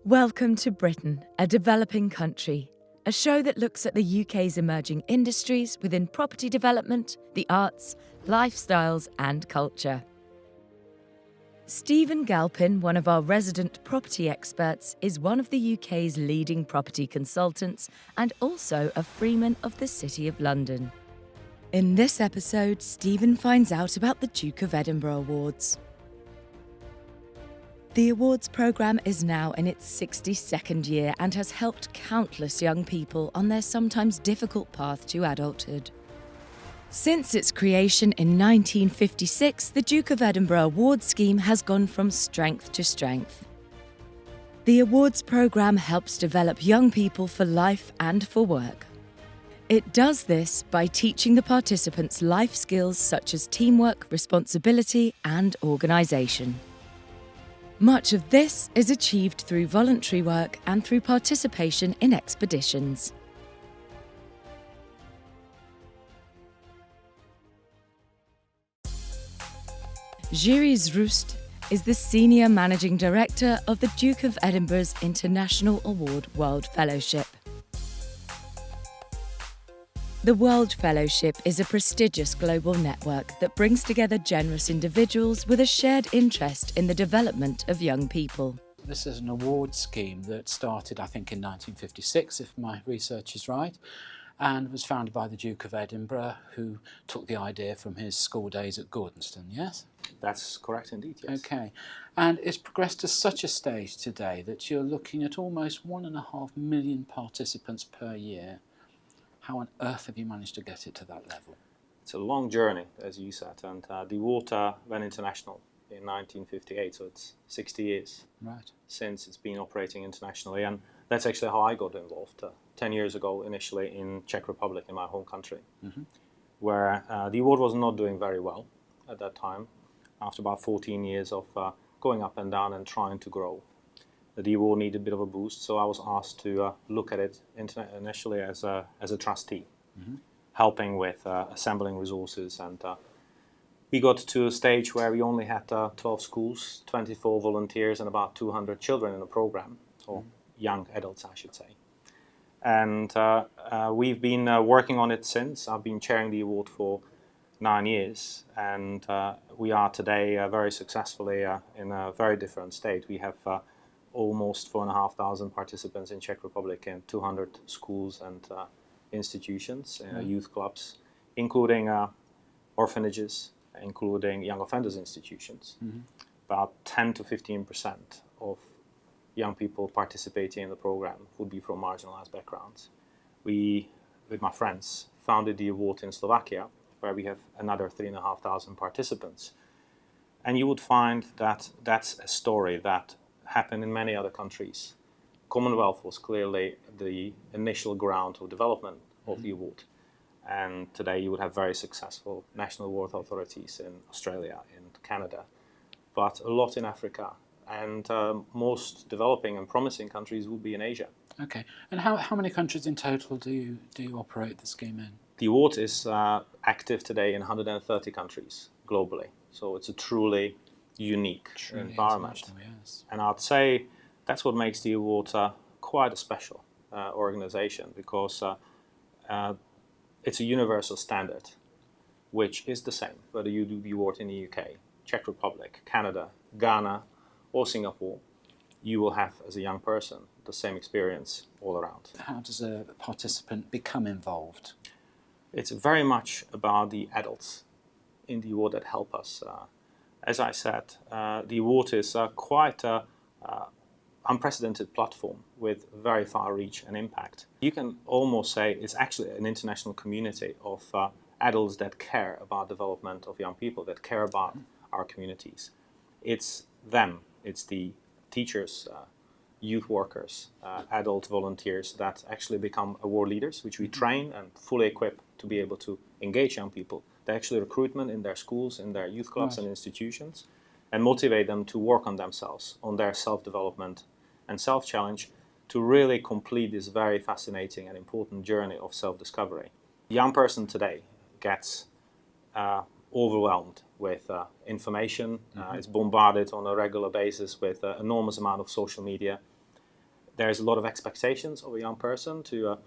Welcome to Britain, a developing country, a show that looks at the UK's emerging industries within property development, the arts, lifestyles and culture. Stephen Galpin, one of our resident property experts, is one of the UK's leading property consultants and also a freeman of the City of London. In this episode, Stephen finds out about the Duke of Edinburgh Awards. The awards programme is now in its 62nd year and has helped countless young people on their sometimes difficult path to adulthood. Since its creation in 1956, the Duke of Edinburgh Awards scheme has gone from strength to strength. The awards programme helps develop young people for life and for work. It does this by teaching the participants life skills such as teamwork, responsibility and organisation. Much of this is achieved through voluntary work and through participation in expeditions. Gilles Roust is the Senior Managing Director of the Duke of Edinburgh's International Award World Fellowship. The World Fellowship is a prestigious global network that brings together generous individuals with a shared interest in the development of young people. This is an award scheme that started, I think, in 1956, if my research is right, and was founded by the Duke of Edinburgh, who took the idea from his school days at Gordonston, yes? That's correct indeed, yes. Okay, and it's progressed to such a stage today that you're looking at almost 1.5 million participants per year. How on earth have you managed to get it to that level? It's a long journey, as you said, and the award went international in 1958, so it's 60 years since it's been operating internationally, and that's actually how I got involved 10 years ago, initially in Czech Republic, in my home country, where the award was not doing very well at that time, after about 14 years of going up and down and trying to grow. The award needed a bit of a boost, so I was asked to look at it initially as a trustee, helping with assembling resources, and we got to a stage where we only had 12 schools, 24 volunteers and about 200 children in the program, or young adults I should say. And we've been working on it since. I've been chairing the award for 9 years, and we are today very successfully in a very different state. We have almost 4,500 participants in Czech Republic in 200 schools and institutions, youth clubs, including orphanages, including young offenders institutions. About 10 to 15% of young people participating in the program would be from marginalized backgrounds. We, with my friends, founded the award in Slovakia, where we have another 3,500 participants. And you would find that that's a story that happened in many other countries. Commonwealth was clearly the initial ground of development of the award. And today you would have very successful national award authorities in Australia, in Canada, but a lot in Africa. And most developing and promising countries would be in Asia. Okay, and how many countries in total do you operate the scheme in? The award is active today in 130 countries globally. So it's a truly unique environment. Yes. And I'd say that's what makes the award quite a special organization, because it's a universal standard, which is the same whether you do the award in the UK, Czech Republic, Canada, Ghana, or Singapore. You will have, as a young person, the same experience all around. How does a participant become involved? It's very much about the adults in the award that help us. As I said, the award is quite an unprecedented platform with very far reach and impact. You can almost say it's actually an international community of adults that care about development of young people, that care about our communities. It's them, it's the teachers, youth workers, adult volunteers that actually become award leaders, which we train and fully equip to be able to engage young people. They actually recruitment in their schools, in their youth clubs and institutions, and motivate them to work on themselves, on their self-development and self-challenge, to really complete this very fascinating and important journey of self-discovery. The young person today gets overwhelmed with information, is bombarded on a regular basis with an enormous amount of social media, there's a lot of expectations of a young person to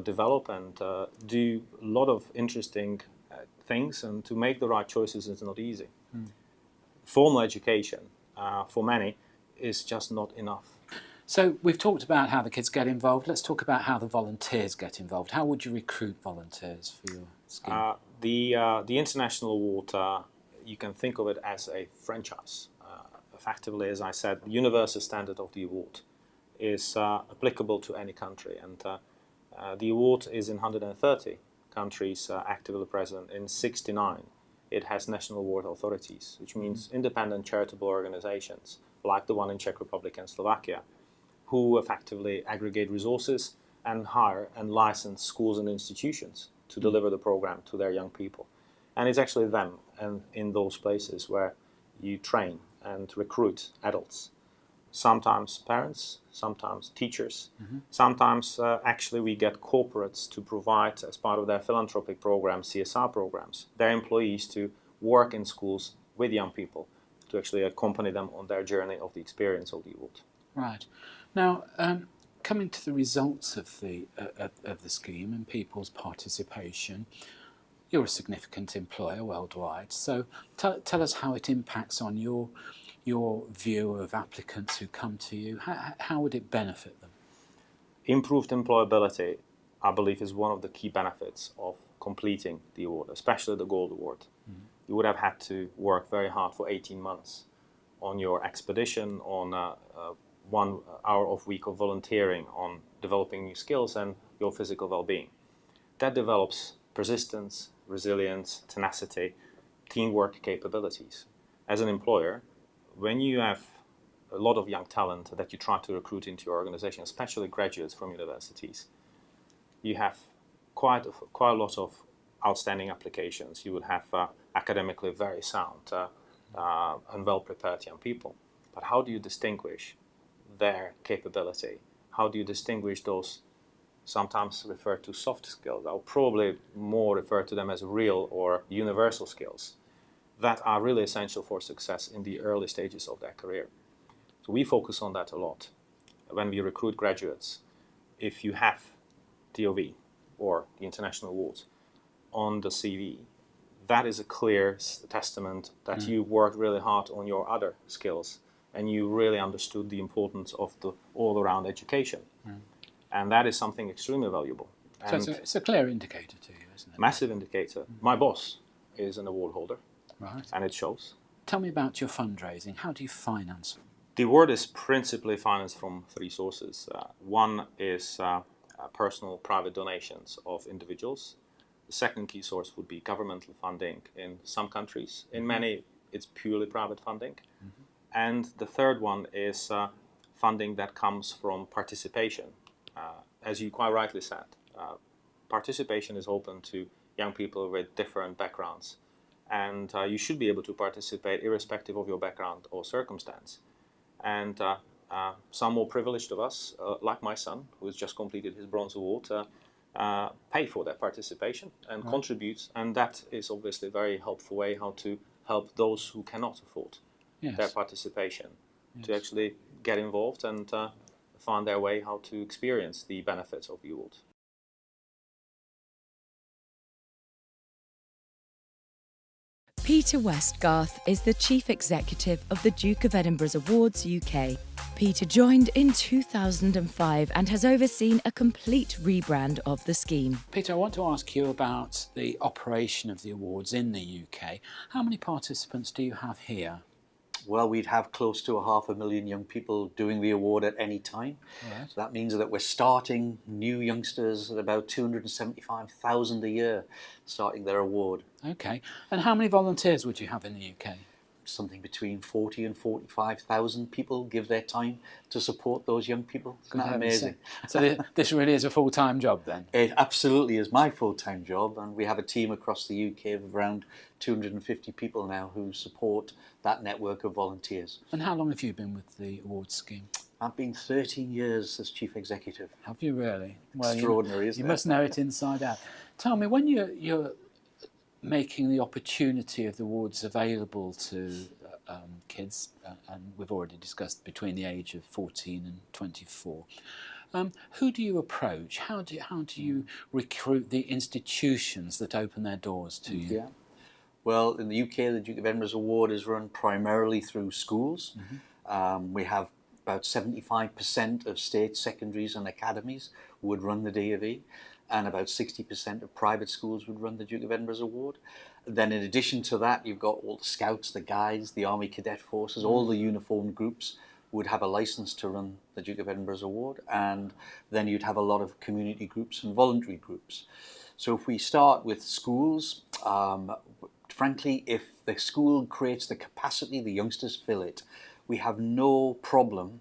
develop and do a lot of interesting things, and to make the right choices is not easy. Formal education, for many, is just not enough. So we've talked about how the kids get involved. Let's talk about how the volunteers get involved. How would you recruit volunteers for your scheme? The International Award, you can think of it as a franchise. Effectively, as I said, the universal standard of the award is applicable to any country, and the award is in 130 countries actively present. In 69, it has national award authorities, which means independent charitable organizations like the one in Czech Republic and Slovakia, who effectively aggregate resources and hire and license schools and institutions to deliver the program to their young people. And it's actually them and in those places where you train and recruit adults. Sometimes parents, sometimes teachers, sometimes actually we get corporates to provide, as part of their philanthropic programs, CSR programs, their employees to work in schools with young people, to actually accompany them on their journey of the experience of the award. Right. Now, coming to the results of the scheme and people's participation, you're a significant employer worldwide. So tell us how it impacts on your view of applicants who come to you. How would it benefit them? Improved employability, I believe, is one of the key benefits of completing the award, especially the Gold Award. You would have had to work very hard for 18 months on your expedition, on 1 hour of week of volunteering, on developing new skills and your physical well-being. That develops persistence, resilience, tenacity, teamwork capabilities. As an employer, when you have a lot of young talent that you try to recruit into your organization, especially graduates from universities, you have quite a lot of outstanding applications. You would have academically very sound and well-prepared young people. But how do you distinguish their capability? How do you distinguish those sometimes referred to soft skills? I'll probably more refer to them as real or universal skills that are really essential for success in the early stages of their career. So we focus on that a lot. When we recruit graduates, if you have DOV or the International Awards on the CV, that is a clear testament that you worked really hard on your other skills and you really understood the importance of the all-around education. And that is something extremely valuable. So it's a clear indicator to you, isn't it? Massive indicator. My boss is an award holder. Right. And it shows. Tell me about your fundraising. How do you finance? The award is principally financed from 3 sources. One is personal private donations of individuals. The second key source would be governmental funding in some countries. In many, it's purely private funding. And the third one is funding that comes from participation. As you quite rightly said, participation is open to young people with different backgrounds. And you should be able to participate irrespective of your background or circumstance. And some more privileged of us, like my son, who has just completed his Bronze Award, pay for their participation and contribute. And that is obviously a very helpful way how to help those who cannot afford their participation to actually get involved and find their way how to experience the benefits of the award. Peter Westgarth is the Chief Executive of the Duke of Edinburgh Awards UK. Peter joined in 2005 and has overseen a complete rebrand of the scheme. Peter, I want to ask you about the operation of the awards in the UK. How many participants do you have here? Well, we'd have close to 500,000 young people doing the award at any time. Right. So that means that we're starting new youngsters at about 275,000 a year starting their award. Okay. And how many volunteers would you have in the UK? Something between 40 and 45,000 people give their time to support those young people. Isn't that amazing? So this really is a full-time job then? It absolutely is my full-time job, and we have a team across the UK of around 250 people now who support that network of volunteers. And how long have you been with the awards scheme? I've been 13 years as Chief Executive. Have you really? Well, Extraordinary, isn't it? You must know it inside out. Tell me, when you're making the opportunity of the awards available to kids, and we've already discussed between the age of 14 and 24. Who do you approach? How do you recruit the institutions that open their doors to you? Yeah. Well, in the UK, the Duke of Edinburgh Award is run primarily through schools. We have about 75% of state secondaries and academies would run the DofE, and about 60% of private schools would run the Duke of Edinburgh Award. Then in addition to that, you've got all the scouts, the guides, the Army Cadet Forces, all the uniformed groups would have a license to run the Duke of Edinburgh Award, and then you'd have a lot of community groups and voluntary groups. So if we start with schools, frankly, if the school creates the capacity, the youngsters fill it. We have no problem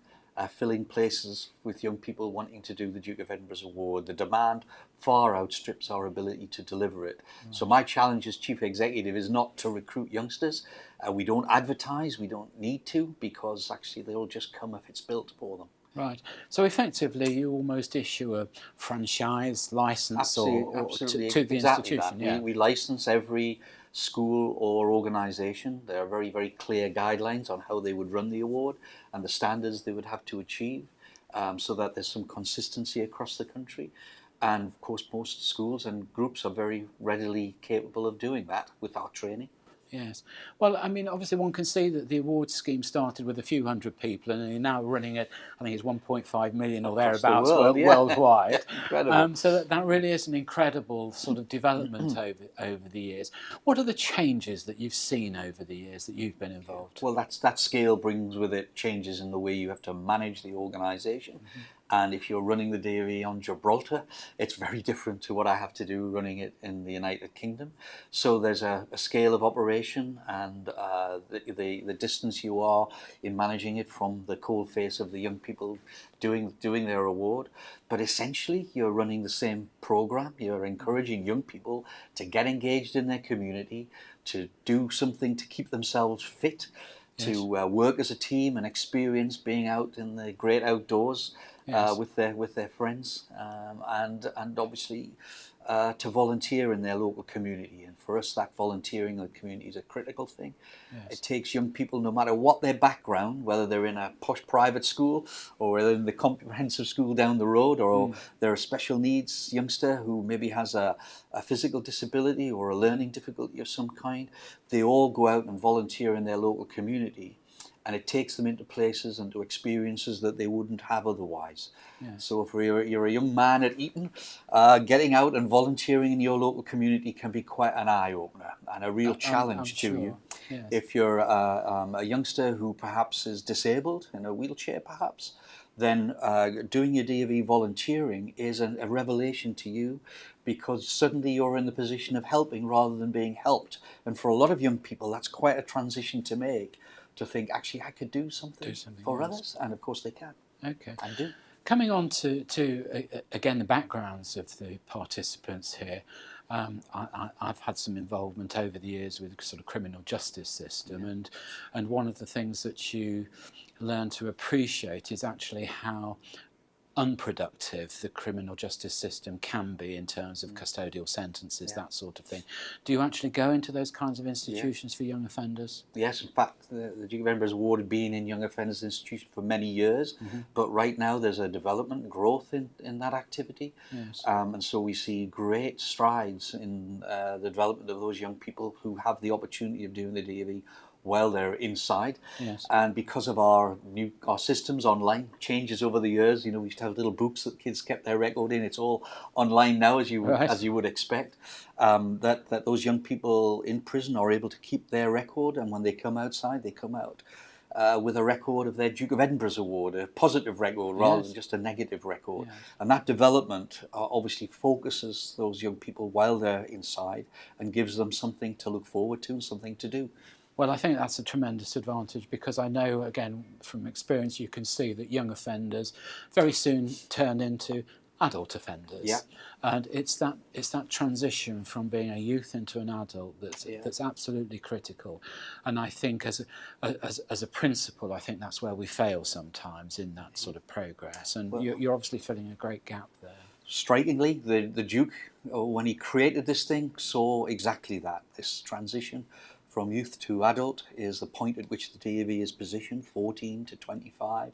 filling places with young people wanting to do the Duke of Edinburgh Award. The demand far outstrips our ability to deliver it. So my challenge as Chief Executive is not to recruit youngsters. We don't advertise, we don't need to, because actually they'll just come if it's built for them. Right. So effectively, you almost issue a franchise license Absolutely, to the institution. Yeah. We license every school or organisation. There are very, very clear guidelines on how they would run the award and the standards they would have to achieve, so that there's some consistency across the country. And of course, most schools and groups are very readily capable of doing that with our training. Yes. Well, I mean, obviously one can see that the awards scheme started with a few hundred people, and you're now running at, I think it's 1.5 million or thereabouts worldwide. Incredible. So that really is an incredible sort of development over the years. What are the changes that you've seen over the years that you've been involved? Well, that scale brings with it changes in the way you have to manage the organisation. And if you're running the DofE on Gibraltar, it's very different to what I have to do running it in the United Kingdom. So there's a scale of operation and the distance you are in managing it from the cold face of the young people doing their award. But essentially, you're running the same program. You're encouraging young people to get engaged in their community, to do something to keep themselves fit, to work as a team and experience being out in the great outdoors. With their friends, and obviously to volunteer in their local community. And for us, that volunteering in the community is a critical thing. It takes young people, no matter what their background, whether they're in a posh private school or whether in the comprehensive school down the road, or they're a special needs youngster who maybe has a physical disability or a learning difficulty of some kind. They all go out and volunteer in their local community. And it takes them into places and to experiences that they wouldn't have otherwise. So if you're a young man at Eton, getting out and volunteering in your local community can be quite an eye-opener and a real challenge to you. Yes. If you're a youngster who perhaps is disabled, in a wheelchair perhaps, then doing your DofE volunteering is a revelation to you, because suddenly you're in the position of helping rather than being helped. And for a lot of young people, that's quite a transition to make. To think, actually, I could do something for others, and of course they can. Okay. And do. Coming on to again the backgrounds of the participants here, I've had some involvement over the years with the sort of criminal justice system, and one of the things that you learn to appreciate is actually how unproductive the criminal justice system can be in terms of custodial sentences, that sort of thing. Do you actually go into those kinds of institutions for young offenders? Yes, in fact, the Duke of Edinburgh Award has been in young offenders institution for many years, but right now there's a development and growth in that activity. And so we see great strides in the development of those young people who have the opportunity of doing the DofE while they're inside. And because of our systems online changes over the years, we used to have little books that kids kept their record in. It's all online now, as you would expect. That those young people in prison are able to keep their record, and when they come outside, they come out with a record of their Duke of Edinburgh Award, a positive record rather than just a negative record. And that development obviously focuses those young people while they're inside and gives them something to look forward to and something to do. Well, I think that's a tremendous advantage, because I know, again, from experience, you can see that young offenders very soon turn into adult offenders. And it's that transition from being a youth into an adult that's absolutely critical. And I think as a principal, I think that's where we fail sometimes in that sort of progress. And you're obviously filling a great gap there. Strikingly, the Duke, when he created this thing, saw exactly that, this transition from youth to adult is the point at which the DAV is positioned, 14 to 25.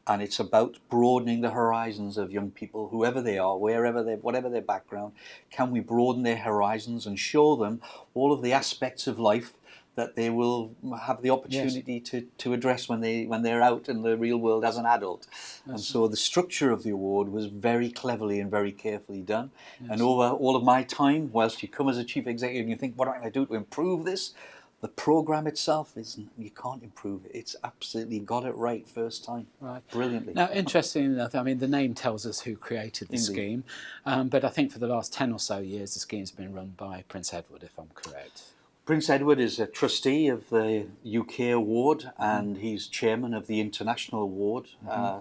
And it's about broadening the horizons of young people, whoever they are, whatever their background. Can we broaden their horizons and show them all of the aspects of life that they will have the opportunity to address when they're out in the real world as an adult. And so the structure of the award was very cleverly and very carefully done. And over all of my time, whilst you come as a chief executive and you think, what am I going to do to improve this? The programme itself, you can't improve it. It's absolutely got it right first time. Right. Brilliantly. Now, interesting enough, I mean, the name tells us who created the scheme, but I think for the last 10 or so years, the scheme's been run by Prince Edward, if I'm correct. Prince Edward is a trustee of the UK award, and he's chairman of the International Award.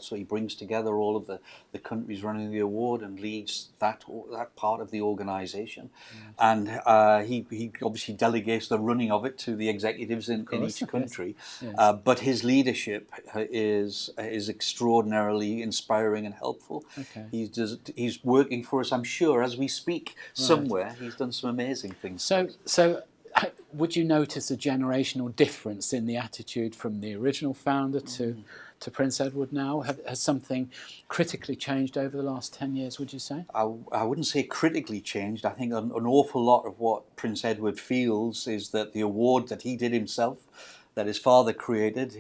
So he brings together all of the countries running the award and leads that part of the organisation. And he obviously delegates the running of it to the executives in each country. Yes. But his leadership is extraordinarily inspiring and helpful. Okay. He's working for us, I'm sure, as we speak somewhere. He's done some amazing things. So would you notice a generational difference in the attitude from the original founder to Prince Edward now? Has something critically changed over the last 10 years, would you say? I wouldn't say critically changed. I think an awful lot of what Prince Edward feels is that the award that he did himself, that his father created,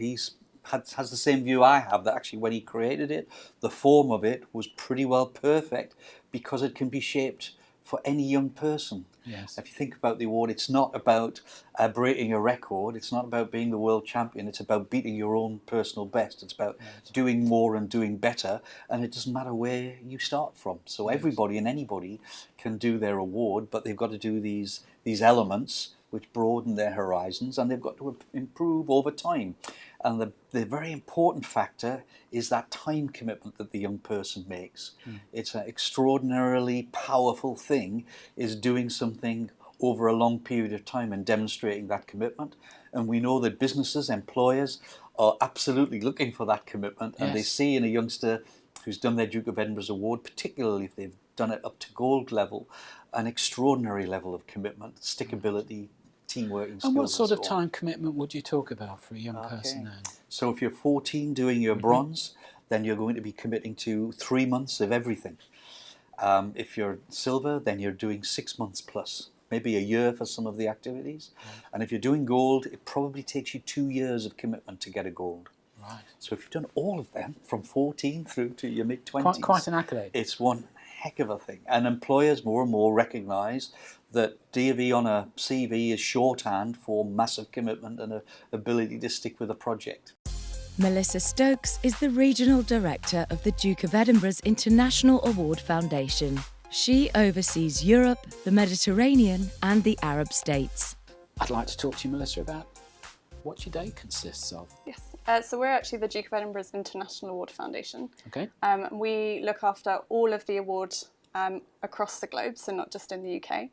has the same view I have, that actually when he created it, the form of it was pretty well perfect because it can be shaped for any young person. Yes. If you think about the award, it's not about breaking a record, it's not about being the world champion, it's about beating your own personal best, it's about doing more and doing better, and it doesn't matter where you start from. So everybody and anybody can do their award, but they've got to do these elements which broaden their horizons, and they've got to improve over time. And the very important factor is that time commitment that the young person makes. It's an extraordinarily powerful thing, is doing something over a long period of time and demonstrating that commitment. And we know that businesses, employers are absolutely looking for that commitment, and they see in a youngster who's done their Duke of Edinburgh Award, particularly if they've done it up to gold level, an extraordinary level of commitment, stickability, teamwork and skills. And what sort of time commitment would you talk about for a young person then? So if you're 14 doing your bronze, then you're going to be committing to 3 months of everything. If you're silver, then you're doing 6 months plus, maybe a year for some of the activities. And if you're doing gold, it probably takes you 2 years of commitment to get a gold. Right. So if you've done all of them from 14 through to your mid-20s, quite an accolade. It's one heck of a thing. And employers more and more recognise that DAV on a CV is shorthand for massive commitment and an ability to stick with a project. Melissa Stokes is the Regional Director of the Duke of Edinburgh's International Award Foundation. She oversees Europe, the Mediterranean and the Arab states. I'd like to talk to you, Melissa, about what your day consists of. Yes, so we're actually the Duke of Edinburgh's International Award Foundation. Okay. We look after all of the awards across the globe, so not just in the UK.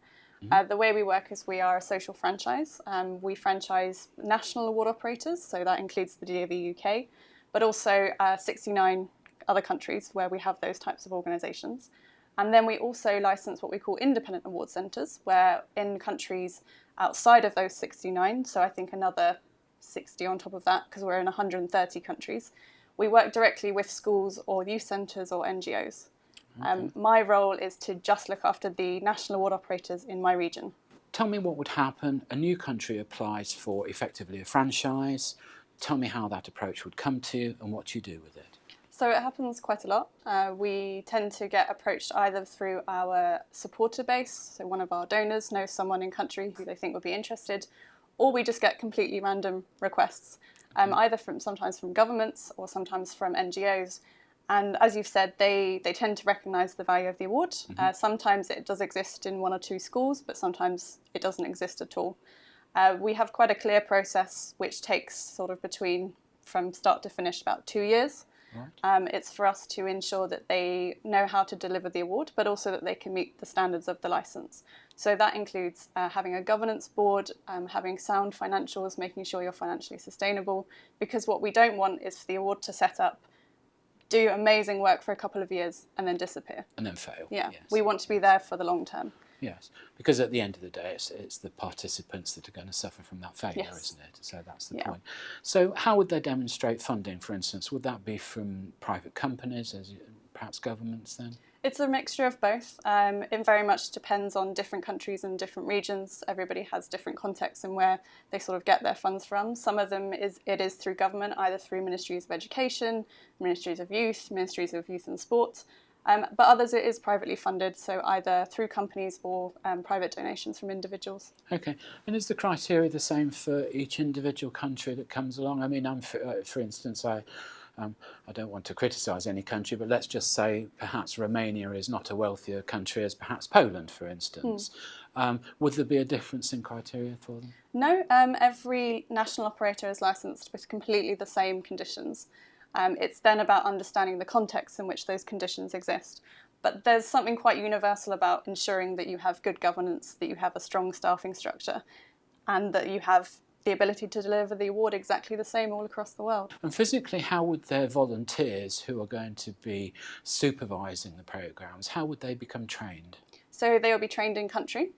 The way we work is we are a social franchise. We franchise national award operators, so that includes the DAV UK, but also 69 other countries where we have those types of organisations. And then we also license what we call independent award centres, where in countries outside of those 69, so I think another 60 on top of that, because we're in 130 countries, we work directly with schools or youth centres or NGOs. My role is to just look after the national award operators in my region. Tell me what would happen. A new country applies for effectively a franchise. Tell me how that approach would come to you and what you do with it. So it happens quite a lot. We tend to get approached either through our supporter base, so one of our donors knows someone in country who they think would be interested, or we just get completely random requests, either sometimes from governments or sometimes from NGOs. And as you've said, they tend to recognise the value of the award. Sometimes it does exist in 1 or 2 schools, but sometimes it doesn't exist at all. We have quite a clear process which takes sort of from start to finish about 2 years. Right. It's for us to ensure that they know how to deliver the award, but also that they can meet the standards of the licence. So that includes having a governance board, having sound financials, making sure you're financially sustainable, because what we don't want is for the award to set up, do amazing work for a couple of years and then disappear. And then fail. Yeah, yes. We want to be there for the long term. Yes, because at the end of the day, it's the participants that are going to suffer from that failure, Yes. isn't it? So that's the point. So how would they demonstrate funding, for instance? Would that be from private companies, perhaps governments then? It's a mixture of both. It very much depends on different countries and different regions. Everybody has different contexts in where they sort of get their funds from. Some of them it is through government, either through ministries of education, ministries of youth and sport. But others it is privately funded, so either through companies or private donations from individuals. Okay, and is the criteria the same for each individual country that comes along? I mean, for instance, I don't want to criticise any country, but let's just say perhaps Romania is not a wealthier country as perhaps Poland, for instance. Would there be a difference in criteria for them? No, every national operator is licensed with completely the same conditions. It's then about understanding the context in which those conditions exist. But there's something quite universal about ensuring that you have good governance, that you have a strong staffing structure, and that you have the ability to deliver the award exactly the same all across the world. And physically, how would their volunteers who are going to be supervising the programmes, how would they become trained? So they will be trained in country,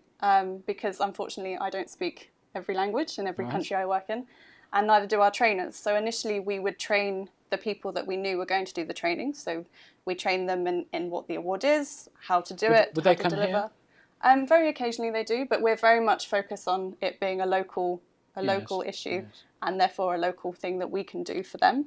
because unfortunately I don't speak every language in every country I work in, and neither do our trainers. So initially we would train the people that we knew were going to do the training. So we train them in what the award is, how to do it, would how they to come deliver. Very occasionally they do, but we're very much focused on it being a local issue, and therefore a local thing that we can do for them.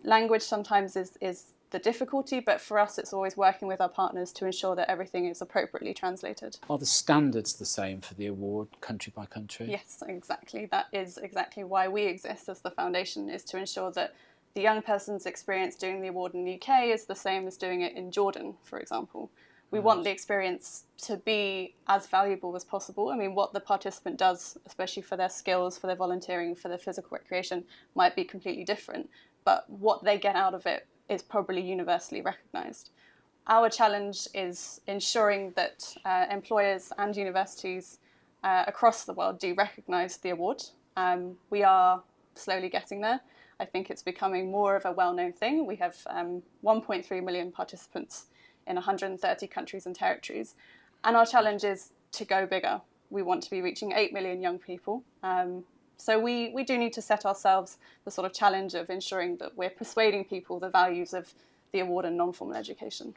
Language sometimes is the difficulty, but for us it's always working with our partners to ensure that everything is appropriately translated. Are the standards the same for the award, country by country? Yes, exactly. That is exactly why we exist as the foundation, is to ensure that the young person's experience doing the award in the UK is the same as doing it in Jordan, for example. We want the experience to be as valuable as possible. I mean, what the participant does, especially for their skills, for their volunteering, for their physical recreation, might be completely different, but what they get out of it is probably universally recognised. Our challenge is ensuring that employers and universities across the world do recognise the award. We are slowly getting there. I think it's becoming more of a well-known thing. We have 1.3 million participants in 130 countries and territories. And our challenge is to go bigger. We want to be reaching 8 million young people. So we do need to set ourselves the sort of challenge of ensuring that we're persuading people the values of the award and non-formal education.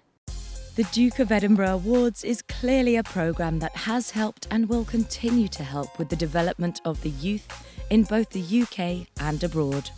The Duke of Edinburgh Awards is clearly a programme that has helped and will continue to help with the development of the youth in both the UK and abroad.